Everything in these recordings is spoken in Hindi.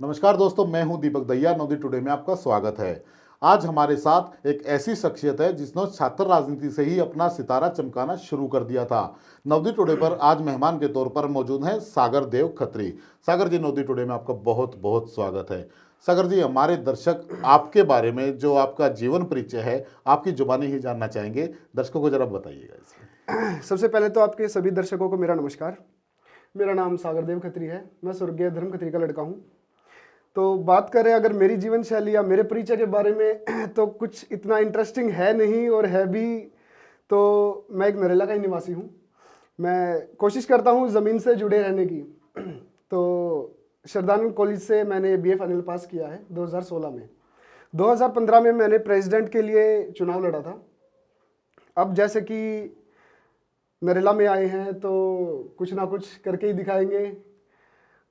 नमस्कार दोस्तों, मैं हूं दीपक दहिया। नवदीप टुडे में आपका स्वागत है। आज हमारे साथ एक ऐसी शख्सियत है जिसने छात्र राजनीति से ही अपना सितारा चमकाना शुरू कर दिया था। नवदीप टुडे पर आज मेहमान के तौर पर मौजूद हैं सागर देव खत्री। सागर जी, नवदीप टुडे में आपका बहुत बहुत स्वागत है। सागर जी, हमारे दर्शक आपके बारे में जो आपका जीवन परिचय है आपकी जुबानी ही जानना चाहेंगे। दर्शकों को जरा बताइएगा इसमें। सबसे पहले तो आपके सभी दर्शकों को मेरा नमस्कार। मेरा नाम सागर देव खत्री है। मैं स्वर्गीय धर्म खत्री का लड़का हूँ। तो बात करें अगर मेरी जीवन शैली या मेरे परिचय के बारे में तो कुछ इतना इंटरेस्टिंग है नहीं, और है भी तो मैं एक नरेला का ही निवासी हूँ। मैं कोशिश करता हूँ ज़मीन से जुड़े रहने की। तो श्रद्धानंद कॉलेज से मैंने बीए फाइनल पास किया है 2016 में। 2015 में मैंने प्रेसिडेंट के लिए चुनाव लड़ा था। अब जैसे कि नरेला में आए हैं तो कुछ ना कुछ करके ही दिखाएंगे,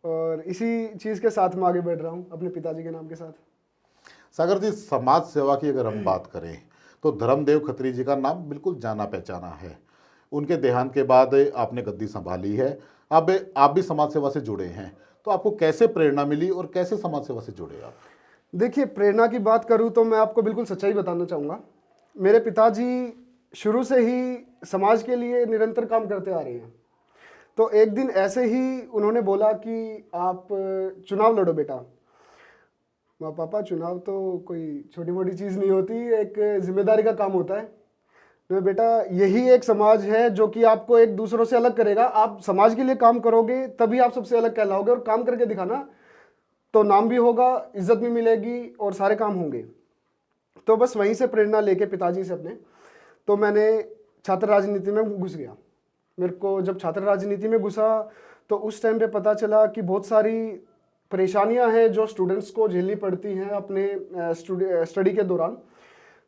और इसी चीज़ के साथ मैं आगे बढ़ रहा हूँ अपने पिताजी के नाम के साथ। सागर जी, समाज सेवा की अगर हम बात करें तो धर्मदेव खत्री जी का नाम बिल्कुल जाना पहचाना है। उनके देहांत के बाद आपने गद्दी संभाली है। अब आप भी समाज सेवा से जुड़े हैं, तो आपको कैसे प्रेरणा मिली और कैसे समाज सेवा से जुड़े आप? देखिए, प्रेरणा की बात करूँ तो मैं आपको बिल्कुल सच्चाई बताना चाहूँगा। मेरे पिताजी शुरू से ही समाज के लिए निरंतर काम करते आ रहे हैं। तो एक दिन ऐसे ही उन्होंने बोला कि आप चुनाव लड़ो बेटा। मैं, पापा चुनाव तो कोई छोटी मोटी चीज़ नहीं होती, एक जिम्मेदारी का काम होता है। तो बेटा, यही एक समाज है जो कि आपको एक दूसरों से अलग करेगा। आप समाज के लिए काम करोगे तभी आप सबसे अलग कहलाओगे, और काम करके दिखाना तो नाम भी होगा, इज्जत भी मिलेगी और सारे काम होंगे। तो बस वहीं से प्रेरणा लेके पिताजी से अपने, तो मैंने छात्र राजनीति में घुस गया। मेरे को जब छात्र राजनीति में घुसा तो उस टाइम पे पता चला कि बहुत सारी परेशानियां हैं जो स्टूडेंट्स को झेलनी पड़ती हैं अपने स्टडी के दौरान।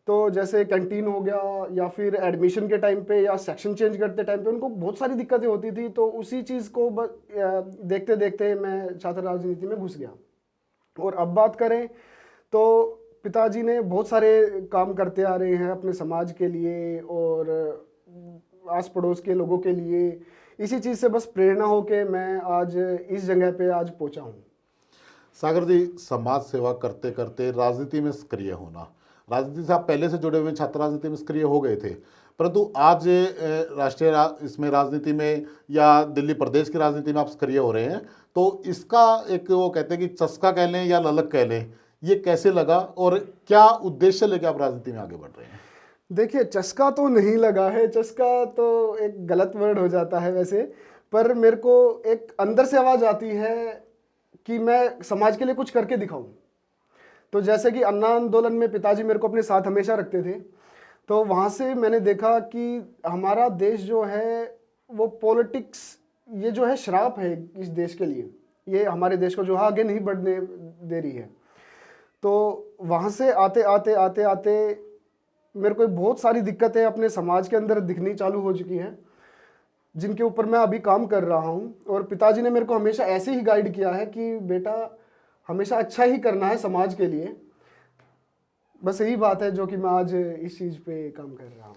तो जैसे कैंटीन हो गया, या फिर एडमिशन के टाइम पे या सेक्शन चेंज करते टाइम पे उनको बहुत सारी दिक्कतें होती थी। तो उसी चीज़ को देखते देखते मैं छात्र राजनीति में घुस गया। और अब बात करें तो पिताजी ने बहुत सारे काम करते आ रहे हैं अपने समाज के लिए और आस पड़ोस के लोगों के लिए। इसी चीज़ से बस प्रेरणा हो के मैं आज इस जगह पे आज पहुंचा हूं। सागर जी, समाज सेवा करते करते राजनीति में सक्रिय होना, राजनीति से आप पहले से जुड़े हुए छात्र राजनीति में सक्रिय हो गए थे, परंतु आज इसमें राजनीति में या दिल्ली प्रदेश की राजनीति में आप सक्रिय हो रहे हैं, तो इसका एक वो कहते हैं कि चस्का कह लें या ललक कह लें, ये कैसे लगा और क्या उद्देश्य लेके आप राजनीति में आगे बढ़ रहे हैं? देखिए, चस्का तो नहीं लगा है, चस्का तो एक गलत वर्ड हो जाता है वैसे, पर मेरे को एक अंदर से आवाज़ आती है कि मैं समाज के लिए कुछ करके दिखाऊं। तो जैसे कि अन्ना आंदोलन में पिताजी मेरे को अपने साथ हमेशा रखते थे, तो वहाँ से मैंने देखा कि हमारा देश जो है वो पॉलिटिक्स, ये जो है श्राप है इस देश के लिए, ये हमारे देश को जो है आगे नहीं बढ़ने दे रही है। तो वहाँ से आते आते आते आते मेरे को बहुत सारी दिक्कतें अपने समाज के अंदर दिखनी चालू हो चुकी हैं, जिनके ऊपर मैं अभी काम कर रहा हूँ। और पिताजी ने मेरे को हमेशा ऐसे ही गाइड किया है कि बेटा हमेशा अच्छा ही करना है समाज के लिए। बस यही बात है जो कि मैं आज इस चीज़ पे काम कर रहा हूँ।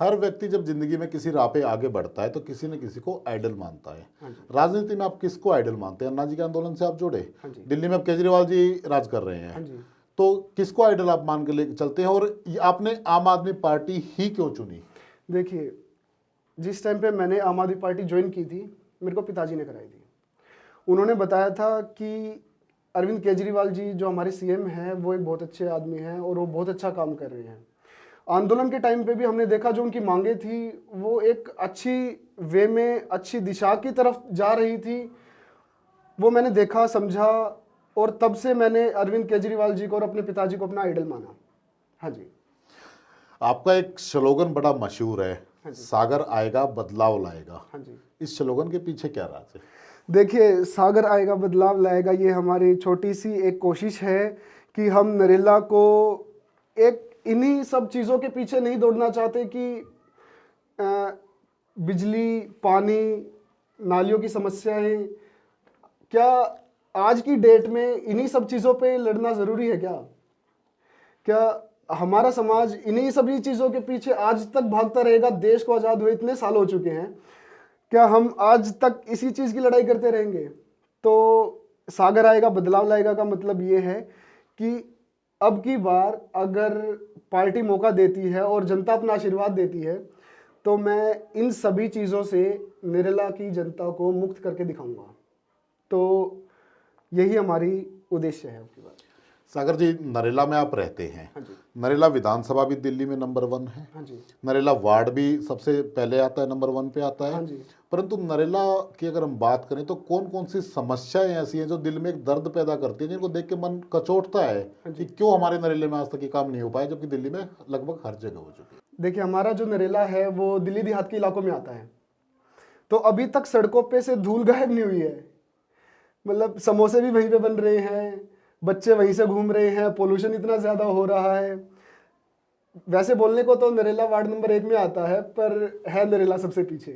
हर व्यक्ति जब जिंदगी में किसी राह पे आगे बढ़ता है तो किसी न किसी को आइडल मानता है। हाँ जी। राजनीति में आप किसको आइडल मानते हैं? अन्ना जी के आंदोलन से आप जुड़े, हाँ जी। दिल्ली में अब केजरीवाल जी राज कर रहे हैं, हाँ जी। तो किसको आइडल आप मान के लेके चलते हैं और आपने आम आदमी पार्टी ही क्यों चुनी? देखिए, जिस टाइम पे मैंने आम आदमी पार्टी ज्वाइन की थी, मेरे को पिताजी ने कराई थी। उन्होंने बताया था कि अरविंद केजरीवाल जी जो हमारे सीएम हैं वो एक बहुत अच्छे आदमी हैं और वो बहुत अच्छा काम कर रहे हैं। आंदोलन के टाइम पे भी हमने देखा जो उनकी मांगे थी वो एक अच्छी वे में, अच्छी दिशा की तरफ जा रही थी। वो मैंने देखा, समझा, और तब से मैंने अरविंद केजरीवाल जी को और अपने पिताजी को अपना आइडल माना। हाँ जी। आपका एक स्लोगन बड़ा मशहूर है, हाँ जी। सागर आएगा बदलाव लाएगा। हाँ जी। इस स्लोगन के पीछे क्या राज है? देखिए, सागर आएगा बदलाव लाएगा, ये हमारी छोटी सी एक कोशिश है कि हम नरेला को एक इन्हीं सब चीज़ों के पीछे नहीं दौड़ना चाहते कि बिजली, पानी, नालियों की समस्याएं, क्या आज की डेट में इन्हीं सब चीज़ों पे लड़ना ज़रूरी है क्या? क्या हमारा समाज इन्हीं सभी चीज़ों के पीछे आज तक भागता रहेगा? देश को आज़ाद हुए इतने साल हो चुके हैं, क्या हम आज तक इसी चीज़ की लड़ाई करते रहेंगे? तो सागर आएगा बदलाव लाएगा का मतलब ये है कि अब की बार अगर पार्टी मौका देती है और जनता अपना आशीर्वाद देती है तो मैं इन सभी चीज़ों से निरला की जनता को मुक्त करके दिखाऊंगा। तो यही हमारी उद्देश्य है अब की बार। सागर जी, नरेला में आप रहते हैं। हाँ जी। नरेला विधानसभा भी दिल्ली में नंबर 1 है। हाँ जी। नरेला वार्ड भी सबसे पहले आता है, नंबर 1 पे आता है। हाँ जी। परंतु नरेला की अगर हम बात करें तो कौन कौन सी समस्याएं ऐसी हैं जो दिल में एक दर्द पैदा करती है, जिनको देख के मन कचोटता है कि क्यों हमारे नरेले में आज तक ये काम नहीं हो पाया, जबकि दिल्ली में लगभग हर जगह हो चुकी है। देखिए, हमारा जो नरेला है वो दिल्ली देहात के इलाकों में आता है, तो अभी तक सड़कों पे से धूल गायब नहीं हुई है। मतलब समोसे भी वहीं पे बन रहे हैं, बच्चे वहीं से घूम रहे हैं, पोल्यूशन इतना ज़्यादा हो रहा है। वैसे बोलने को तो नरेला वार्ड नंबर 1 में आता है, पर है नरेला सबसे पीछे।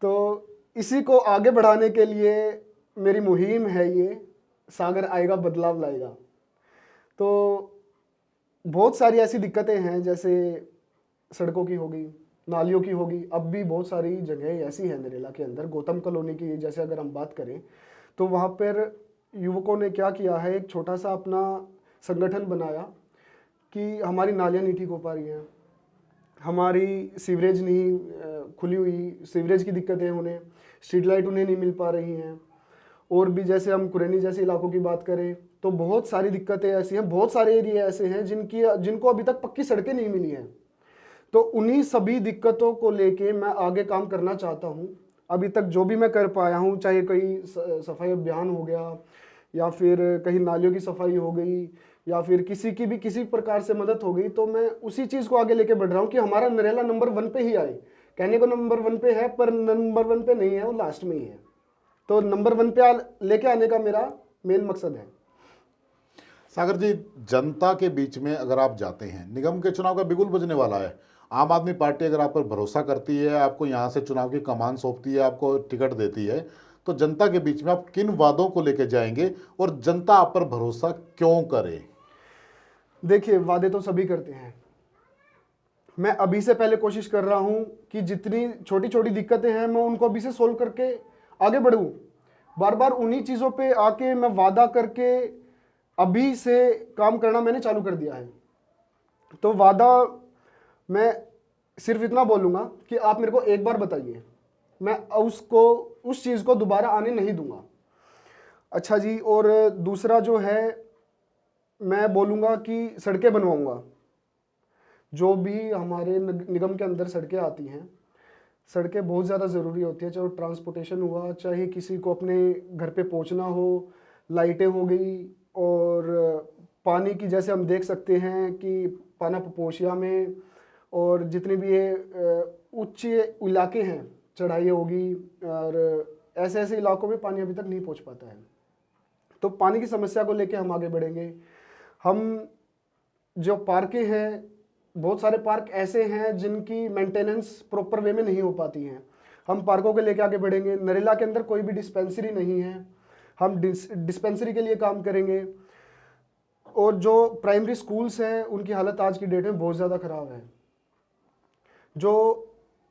तो इसी को आगे बढ़ाने के लिए मेरी मुहिम है ये, सागर आएगा बदलाव लाएगा। तो बहुत सारी ऐसी दिक्कतें हैं, जैसे सड़कों की होगी, नालियों की होगी। अब भी बहुत सारी जगह ऐसी है नरेला के अंदर, गौतम कॉलोनी की जैसे अगर हम बात करें तो वहाँ पर युवकों ने क्या किया है, एक छोटा सा अपना संगठन बनाया कि हमारी नालियाँ नहीं ठीक हो पा रही हैं, हमारी सीवरेज नहीं खुली हुई, सीवरेज की दिक्कतें उन्हें, स्ट्रीट लाइट उन्हें नहीं मिल पा रही हैं। और भी जैसे हम कुरैनी जैसे इलाकों की बात करें तो बहुत सारी दिक्कतें ऐसी हैं, बहुत सारे एरिया ऐसे हैं जिनको अभी तक पक्की सड़कें नहीं मिली हैं। तो उन्हीं सभी दिक्कतों को लेके मैं आगे काम करना चाहता हूँ। अभी तक जो भी मैं कर पाया हूँ, चाहे कहीं सफाई अभियान हो गया या फिर कहीं नालियों की सफाई हो गई या फिर किसी की भी किसी प्रकार से मदद हो गई, तो मैं उसी चीज़ को आगे लेके बढ़ रहा हूँ कि हमारा नरेला नंबर 1 पे ही आए। कहने को नंबर 1 पे है, पर नंबर 1 पे नहीं है, वो लास्ट में ही है। तो नंबर 1 पे लेके आने का मेरा मेन मकसद है। सागर जी, जनता के बीच में अगर आप जाते हैं, निगम के चुनाव का बिगुल बजने वाला है, आम आदमी पार्टी अगर आप पर भरोसा करती है, आपको यहाँ से चुनाव की कमान सौंपती है, आपको टिकट देती है, तो जनता के बीच में आप किन वादों को लेकर जाएंगे और जनता आप पर भरोसा क्यों करे? देखिए, वादे तो सभी करते हैं। मैं अभी से पहले कोशिश कर रहा हूं कि जितनी छोटी छोटी दिक्कतें हैं मैं उनको अभी से सोल्व करके आगे बढ़ूं। बार बार उन्हीं चीज़ों पे आके मैं वादा करके अभी से काम करना मैंने चालू कर दिया है। तो वादा मैं सिर्फ इतना बोलूँगा कि आप मेरे को एक बार बताइए, मैं उस चीज़ को दोबारा आने नहीं दूंगा। अच्छा जी, और दूसरा जो है, मैं बोलूँगा कि सड़कें बनवाऊँगा। जो भी हमारे निगम के अंदर सड़कें आती हैं, सड़कें बहुत ज़्यादा ज़रूरी होती है, चाहे वो ट्रांसपोर्टेशन हुआ, चाहे किसी को अपने घर पे पहुंचना हो, लाइटें हो गई, और पानी की जैसे हम देख सकते हैं कि पाना पपोशिया में और जितने भी ये उच्च इलाके हैं, चढ़ाई होगी, और ऐसे ऐसे इलाकों में पानी अभी तक नहीं पहुंच पाता है। तो पानी की समस्या को लेके हम आगे बढ़ेंगे। हम जो पार्कें हैं, बहुत सारे पार्क ऐसे हैं जिनकी मेंटेनेंस प्रॉपर वे में नहीं हो पाती हैं, हम पार्कों के लेके आगे बढ़ेंगे। नरेला के अंदर कोई भी डिस्पेंसरी नहीं है, हम डिस्पेंसरी के लिए काम करेंगे। और जो प्राइमरी स्कूल्स हैं उनकी हालत आज की डेट में बहुत ज़्यादा ख़राब है। जो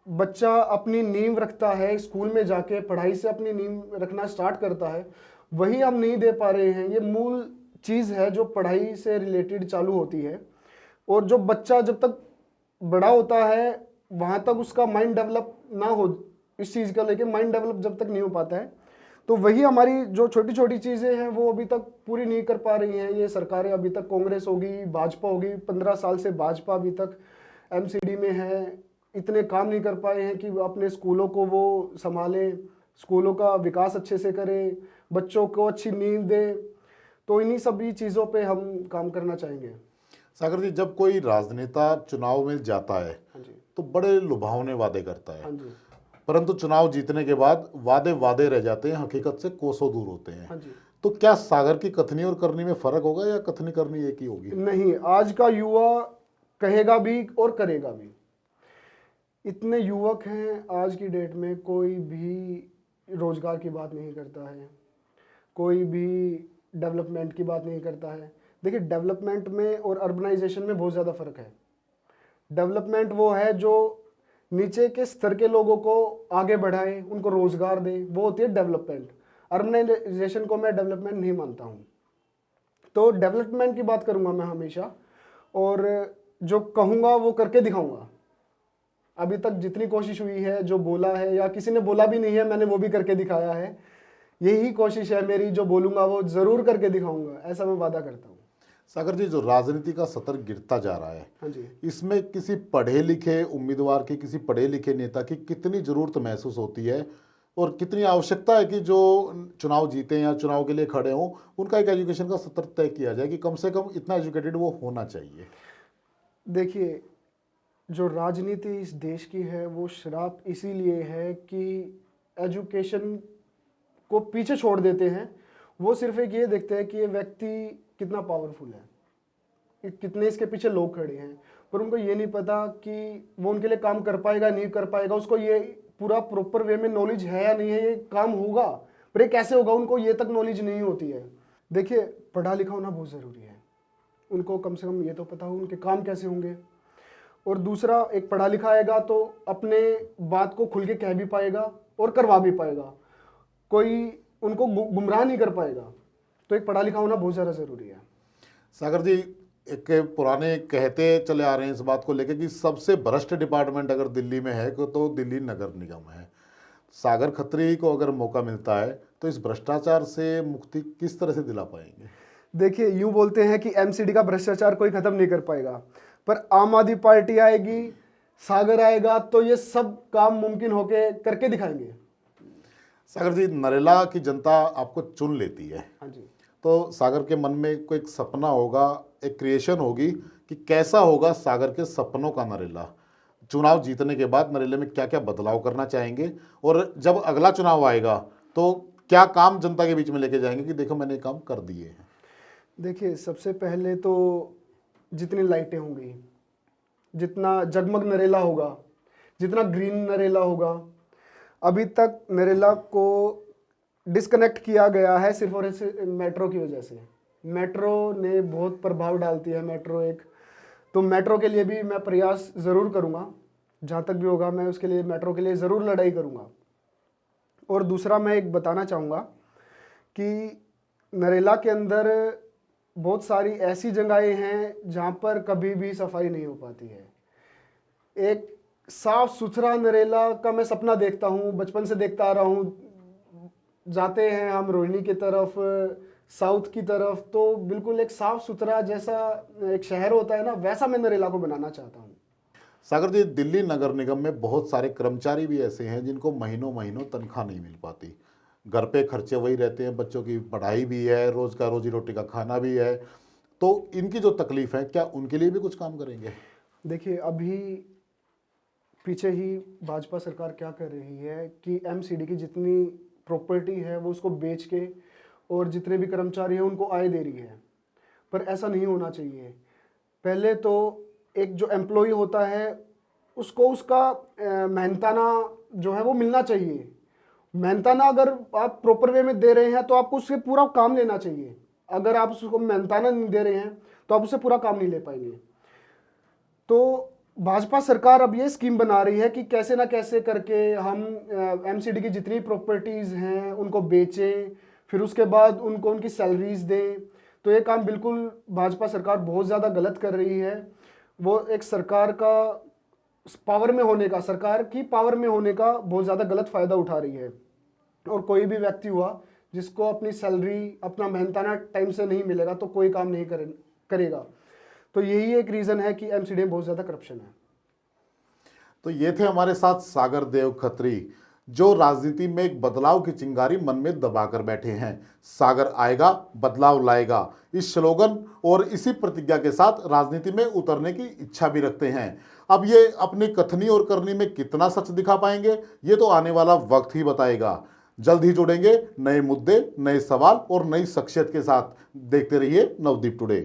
बच्चा अपनी नींव रखता है, स्कूल में जाके पढ़ाई से अपनी नींव रखना स्टार्ट करता है, वही हम नहीं दे पा रहे हैं। ये मूल चीज़ है जो पढ़ाई से रिलेटेड चालू होती है, और जो बच्चा जब तक बड़ा होता है वहाँ तक उसका माइंड डेवलप ना हो, इस चीज़ का लेके माइंड डेवलप जब तक नहीं हो पाता है, तो वही हमारी जो छोटी छोटी चीज़ें हैं वो अभी तक पूरी नहीं कर पा रही हैं ये सरकारें। अभी तक कांग्रेस होगी, भाजपा होगी, 15 साल से भाजपा अभी तक एमसीडी में है, इतने काम नहीं कर पाए हैं कि अपने स्कूलों को वो संभाले, स्कूलों का विकास अच्छे से करे, बच्चों को अच्छी नींद दे। तो इन्हीं सभी चीज़ों पे हम काम करना चाहेंगे। सागर जी, जब कोई राजनेता चुनाव में जाता है हाँ जी। तो बड़े लुभावने वादे करता है, हाँ जी। परंतु चुनाव जीतने के बाद वादे वादे रह जाते हैं, हकीकत से कोसों दूर होते हैं। हाँ जी। तो क्या सागर की कथनी और करनी में फर्क होगा या कथनी करनी एक ही होगी? नहीं, आज का युवा कहेगा भी और करेगा भी। इतने युवक हैं आज की डेट में, कोई भी रोजगार की बात नहीं करता है, कोई भी डेवलपमेंट की बात नहीं करता है। देखिए, डेवलपमेंट में और अर्बनाइजेशन में बहुत ज़्यादा फ़र्क है। डेवलपमेंट वो है जो नीचे के स्तर के लोगों को आगे बढ़ाए, उनको रोज़गार दे, वो होती है डेवलपमेंट। अर्बनाइजेशन को मैं डेवलपमेंट नहीं मानता हूँ। तो डेवलपमेंट की बात करूँगा मैं हमेशा, और जो कहूँगा वो करके दिखाऊँगा। अभी तक जितनी कोशिश हुई है, जो बोला है या किसी ने बोला भी नहीं है, मैंने वो भी करके दिखाया है। यही कोशिश है मेरी, जो बोलूँगा वो ज़रूर करके दिखाऊँगा, ऐसा मैं वादा करता हूँ। सागर जी, जो राजनीति का सतर गिरता जा रहा है, हाँ जी। इसमें किसी पढ़े लिखे उम्मीदवार की, किसी पढ़े लिखे नेता की कितनी जरूरत महसूस होती है और कितनी आवश्यकता है कि जो चुनाव जीते या चुनाव के लिए खड़े हों, उनका एक एजुकेशन का सतर तय किया जाए कि कम से कम इतना एजुकेटेड वो होना चाहिए? देखिए, जो राजनीति इस देश की है वो शराब इसीलिए है कि एजुकेशन को पीछे छोड़ देते हैं। वो सिर्फ एक ये देखते हैं कि ये व्यक्ति कितना पावरफुल है, कि कितने इसके पीछे लोग खड़े हैं, पर उनको ये नहीं पता कि वो उनके लिए काम कर पाएगा नहीं कर पाएगा, उसको ये पूरा प्रॉपर वे में नॉलेज है या नहीं है, ये काम होगा पर ये कैसे होगा, उनको ये तक नॉलेज नहीं होती है। देखिए, पढ़ा लिखा होना बहुत ज़रूरी है, उनको कम से कम ये तो पता हो उनके काम कैसे होंगे। और दूसरा, एक पढ़ा लिखा आएगा तो अपने बात को खुल के कह भी पाएगा और करवा भी पाएगा, कोई उनको गुमराह नहीं कर पाएगा। तो एक पढ़ा लिखा होना बहुत ज़्यादा ज़रूरी है। सागर जी, एक पुराने कहते चले आ रहे हैं इस बात को लेकर कि सबसे भ्रष्ट डिपार्टमेंट अगर दिल्ली में है तो दिल्ली नगर निगम है। सागर खत्री को अगर मौका मिलता है तो इस भ्रष्टाचार से मुक्ति किस तरह से दिला पाएंगे? देखिए, यूँ बोलते हैं कि एमसीडी का भ्रष्टाचार कोई ख़त्म नहीं कर पाएगा, पर आम आदमी पार्टी आएगी, सागर आएगा तो ये सब काम मुमकिन होके करके दिखाएंगे। सागर जी, नरेला की जनता आपको चुन लेती है, हाँ जी। तो सागर के मन में कोई एक सपना होगा, एक क्रिएशन होगी कि कैसा होगा सागर के सपनों का नरेला। चुनाव जीतने के बाद नरेले में क्या क्या बदलाव करना चाहेंगे और जब अगला चुनाव आएगा तो क्या काम जनता के बीच में लेके जाएंगे कि देखो मैंने ये काम कर दिए हैं? देखिए, सबसे पहले तो जितनी लाइटें होंगी, जितना जगमग नरेला होगा, जितना ग्रीन नरेला होगा, अभी तक नरेला को डिस्कनेक्ट किया गया है सिर्फ और सिर्फ मेट्रो की वजह से। मेट्रो ने बहुत प्रभाव डालती है, मेट्रो एक, तो मेट्रो के लिए भी मैं प्रयास ज़रूर करूँगा, जहाँ तक भी होगा मैं उसके लिए, मेट्रो के लिए ज़रूर लड़ाई करूँगा। और दूसरा, मैं एक बताना चाहूँगा कि नरेला के अंदर बहुत सारी ऐसी जगहें हैं जहाँ पर कभी भी सफाई नहीं हो पाती है। एक साफ सुथरा नरेला का मैं सपना देखता हूँ, बचपन से देखता आ रहा हूँ। जाते हैं हम रोहिणी की तरफ, साउथ की तरफ, तो बिल्कुल एक साफ सुथरा जैसा एक शहर होता है ना, वैसा मैं नरेला को बनाना चाहता हूँ। सागर जी, दिल्ली नगर निगम में बहुत सारे कर्मचारी भी ऐसे हैं जिनको महीनों महीनों तनख्वाह नहीं मिल पाती, घर पे खर्चे वही रहते हैं, बच्चों की पढ़ाई भी है, रोज का रोजी रोटी का खाना भी है, तो इनकी जो तकलीफ है, क्या उनके लिए भी कुछ काम करेंगे? देखिए, अभी पीछे ही भाजपा सरकार क्या कर रही है कि एमसीडी की जितनी प्रॉपर्टी है वो उसको बेच के और जितने भी कर्मचारी हैं उनको आय दे रही है, पर ऐसा नहीं होना चाहिए। पहले तो एक जो एम्प्लॉय होता है उसको उसका मेहनताना जो है वो मिलना चाहिए। मेहनताना अगर आप प्रॉपर वे में दे रहे हैं तो आपको उससे पूरा काम लेना चाहिए। अगर आप उसको मेहनताना नहीं दे रहे हैं तो आप उससे पूरा काम नहीं ले पाएंगे। तो भाजपा सरकार अब ये स्कीम बना रही है कि कैसे ना कैसे करके हम एमसीडी की जितनी प्रॉपर्टीज़ हैं उनको बेचें, फिर उसके बाद उनको उनकी सैलरीज दें। तो ये काम बिल्कुल भाजपा सरकार बहुत ज़्यादा गलत कर रही है। वो एक सरकार का पावर में होने का, सरकार की पावर में होने का बहुत ज़्यादा गलत फ़ायदा उठा रही है। और कोई भी व्यक्ति हुआ जिसको अपनी सैलरी, अपना मेहनताना टाइम से नहीं मिलेगा तो कोई काम नहीं करेगा। तो यही एक रीज़न है कि एमसीडी में बहुत ज़्यादा करप्शन है। तो ये थे हमारे साथ सागर देव खत्री, जो राजनीति में एक बदलाव की चिंगारी मन में दबाकर बैठे हैं। सागर आएगा, बदलाव लाएगा, इस स्लोगन और इसी प्रतिज्ञा के साथ राजनीति में उतरने की इच्छा भी रखते हैं। अब ये अपनी कथनी और करनी में कितना सच दिखा पाएंगे, ये तो आने वाला वक्त ही बताएगा। जल्द ही जुड़ेंगे नए मुद्दे, नए सवाल और नई शख्सियत के साथ। देखते रहिए नवदीप टुडे।